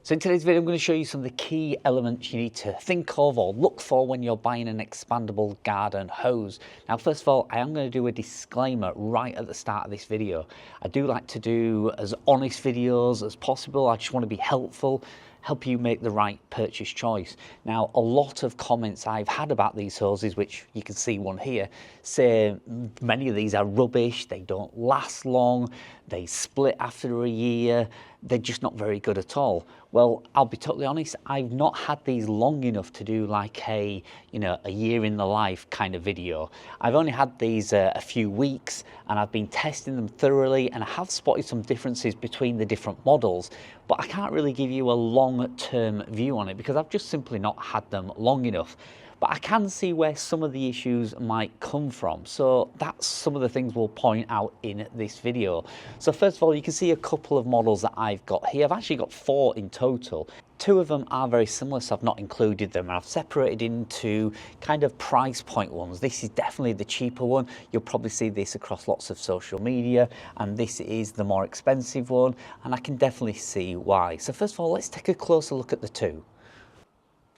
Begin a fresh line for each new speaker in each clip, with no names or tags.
So in today's video, I'm going to show you some of the key elements you need to think of or look for when you're buying an expandable garden hose. Now, first of all, I am going to do a disclaimer right at the start of this video. I do like to do as honest videos as possible. I just want to be helpful, help you make the right purchase choice. Now, a lot of comments I've had about these hoses, which you can see one here, say many of these are rubbish, they don't last long, they split after a year, they're just not very good at all. Well, I'll be totally honest, I've not had these long enough to do like a year in the life kind of video. I've only had these a few weeks and I've been testing them thoroughly, and I have spotted some differences between the different models, but I can't really give you a long-term view on it because I've just simply not had them long enough. But I can see where some of the issues might come from. So that's some of the things we'll point out in this video. So first of all, you can see a couple of models that I've got here. I've actually got 4 in total. 2 of them are very similar, so I've not included them. I've separated into kind of price point ones. This is definitely the cheaper one. You'll probably see this across lots of social media, and this is the more expensive one, and I can definitely see why. So first of all, let's take a closer look at the 2.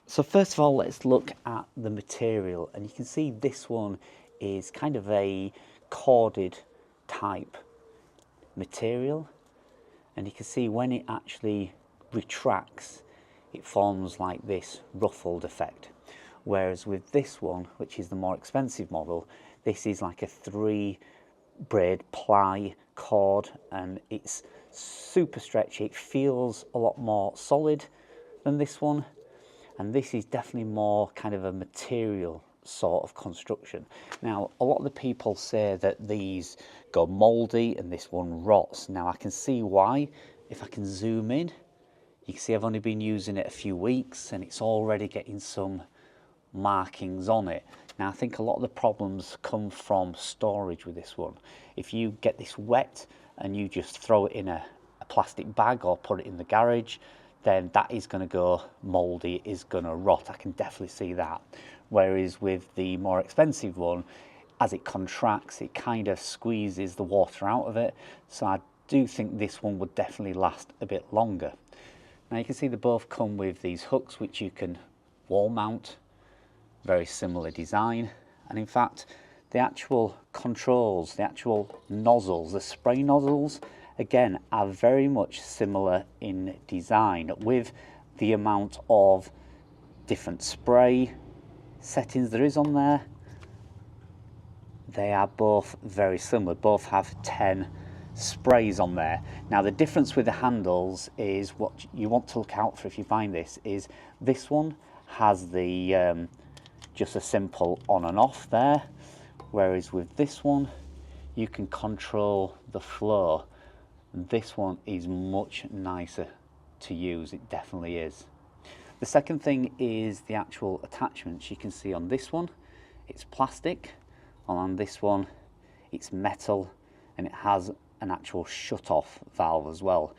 So first of all, let's look at the material, and you can see this one is kind of a corded type material, and you can see when it actually retracts, it forms like this ruffled effect. Whereas with this one, which is the more expensive model, this is like a 3 braid ply cord, and it's super stretchy. It feels a lot more solid than this one. And this is definitely more kind of a material sort of construction. Now, a lot of the people say that these go mouldy and this one rots. Now, I can see why. If I can zoom in, you can see I've only been using it a few weeks and it's already getting some markings on it. Now, I think a lot of the problems come from storage with this one. If you get this wet and you just throw it in a plastic bag or put it in the garage, then that is going to go mouldy, it is going to rot. I can definitely see that. Whereas with the more expensive one, as it contracts, it kind of squeezes the water out of it. So I do think this one would definitely last a bit longer. Now you can see they both come with these hooks which you can wall mount. Very similar design. And in fact, the actual controls, the actual nozzles, the spray nozzles, again, are very much similar in design, with the amount of different spray settings there is on there. They are both very similar, both have 10 sprays on there. Now the difference with the handles is what you want to look out for if you're buying this one has the just a simple on and off there, whereas with this one you can control the flow. This one is much nicer to use, it definitely is. The second thing is the actual attachments. You can see on this one it's plastic, and on this one it's metal, and it has an actual shut-off valve as well.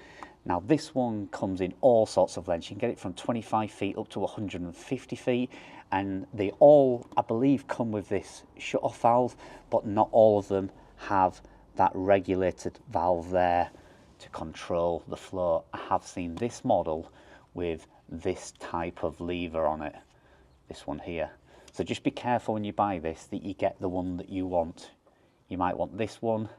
Now this one comes in all sorts of lengths. You can get it from 25 feet up to 150 feet, and they all, I believe, come with this shut-off valve, but not all of them have that regulated valve there to control the flow. I have seen this model with this type of lever on it, this one here. So just be careful when you buy this that you get the one that you want. You might want this one,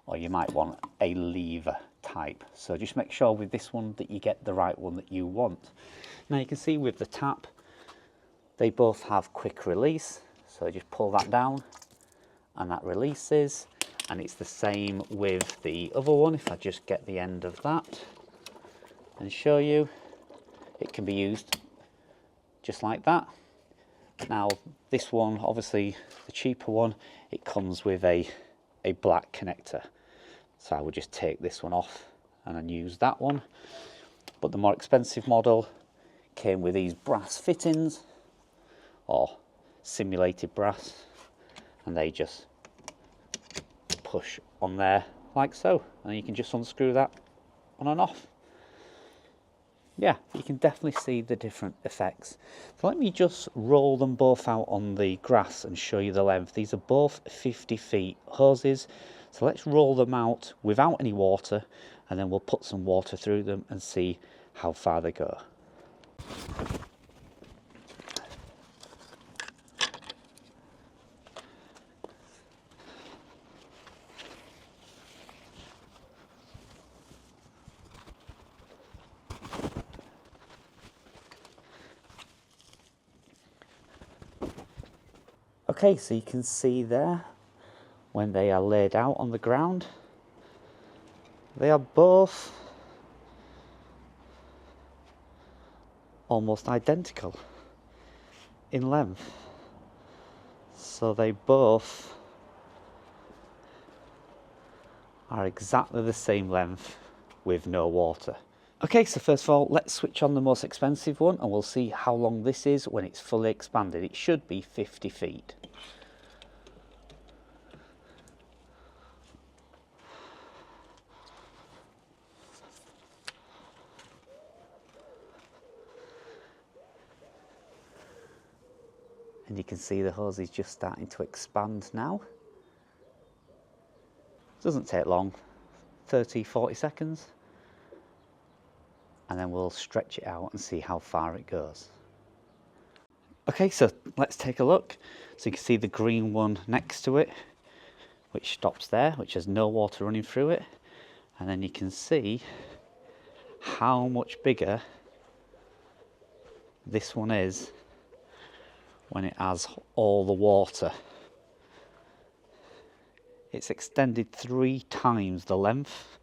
or you might want a lever type. So just make sure with this one that you get the right one that you want. Now you can see with the tap, they both have quick release. So just pull that down and that releases. And it's the same with the other one. If I just get the end of that and show you, it can be used just like that. Now this one, obviously the cheaper one, it comes with a black connector. So I would just take this one off and then use that one. But the more expensive model came with these brass fittings, or simulated brass, and they just push on there like so, and you can just unscrew that on and off. Yeah, you can definitely see the different effects. So let me just roll them both out on the grass and show you the length. These are both 50 feet hoses, so let's roll them out without any water, and then we'll put some water through them and see how far they go. Okay, so you can see there, when they are laid out on the ground, they are both almost identical in length. So they both are exactly the same length with no water. Okay, so first of all, let's switch on the most expensive one and we'll see how long this is when it's fully expanded. It should be 50 feet. And you can see the hose is just starting to expand now. Doesn't take long, 30, 40 seconds. And then we'll stretch it out and see how far it goes. Okay, so let's take a look. So you can see the green one next to it, which stops there, which has no water running through it. And then you can see how much bigger this one is when it has all the water. It's extended 3 times the length,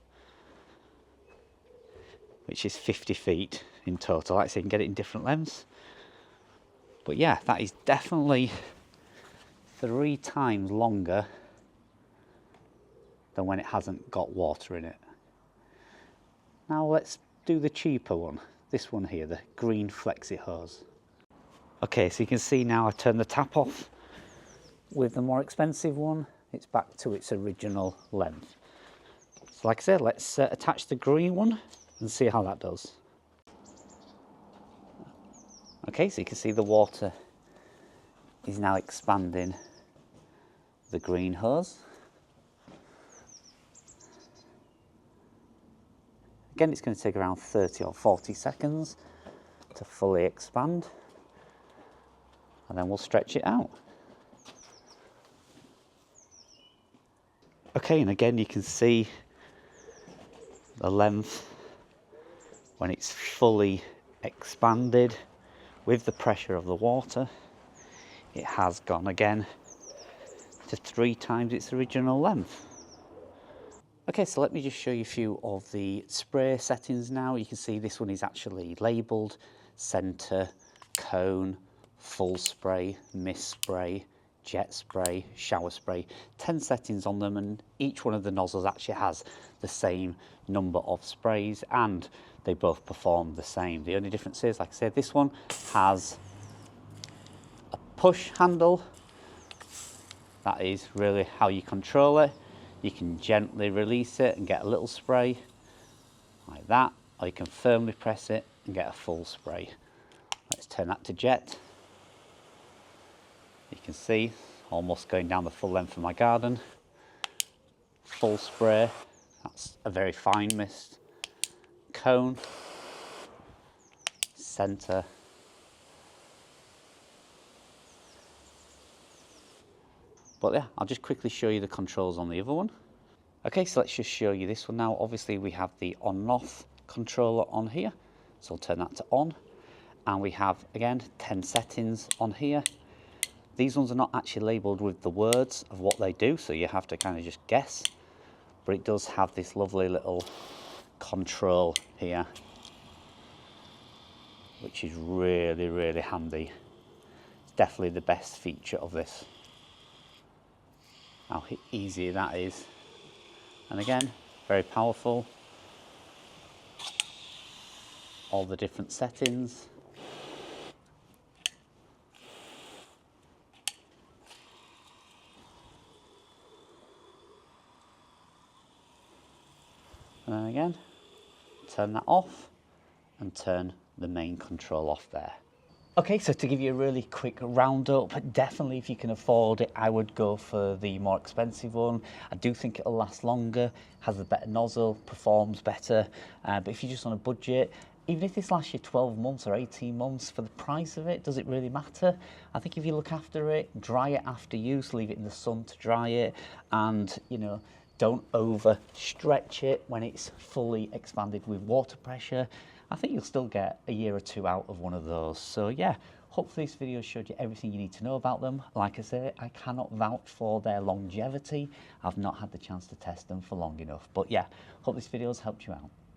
which is 50 feet in total. Like I say, you can get it in different lengths. But yeah, that is definitely 3 times longer than when it hasn't got water in it. Now let's do the cheaper one. This one here, the green Flexi hose. Okay, so you can see now I turn the tap off. With the more expensive one, it's back to its original length. So like I said, let's attach the green one and see how that does. Okay, so you can see the water is now expanding the green hose. Again, it's going to take around 30 or 40 seconds to fully expand, and then we'll stretch it out. Okay, and again you can see the length when it's fully expanded with the pressure of the water. It has gone again to 3 times its original length. Okay, so let me just show you a few of the spray settings now. You can see this one is actually labelled centre, cone, full spray, mist spray, jet spray, shower spray. 10 settings on them, and each one of the nozzles actually has the same number of sprays and they both perform the same. The only difference is, like I said, this one has a push handle. That is really how you control it. You can gently release it and get a little spray like that, or you can firmly press it and get a full spray. Let's turn that to jet. You can see almost going down the full length of my garden. Full spray, that's a very fine mist. Cone, centre, but yeah, I'll just quickly show you the controls on the other one. Okay, so let's just show you this one now. Obviously we have the on and off controller on here, so I'll turn that to on, and we have again 10 settings on here. These ones are not actually labelled with the words of what they do, so you have to kind of just guess, but it does have this lovely little control here, which is really, really handy. It's definitely the best feature of this. How easy that is. And again, very powerful. All the different settings. And then again, turn that off and turn the main control off there. Okay, so to give you a really quick roundup, definitely if you can afford it, I would go for the more expensive one. I do think it'll last longer, has a better nozzle, performs better, but if you're just on a budget, even if this lasts you 12 months or 18 months, for the price of it, does it really matter? I think if you look after it, dry it after use, leave it in the sun to dry it, and don't over stretch it when it's fully expanded with water pressure, I think you'll still get a year or two out of one of those. So yeah, hopefully this video showed you everything you need to know about them. Like I say, I cannot vouch for their longevity. I've not had the chance to test them for long enough. But yeah, hope this video has helped you out.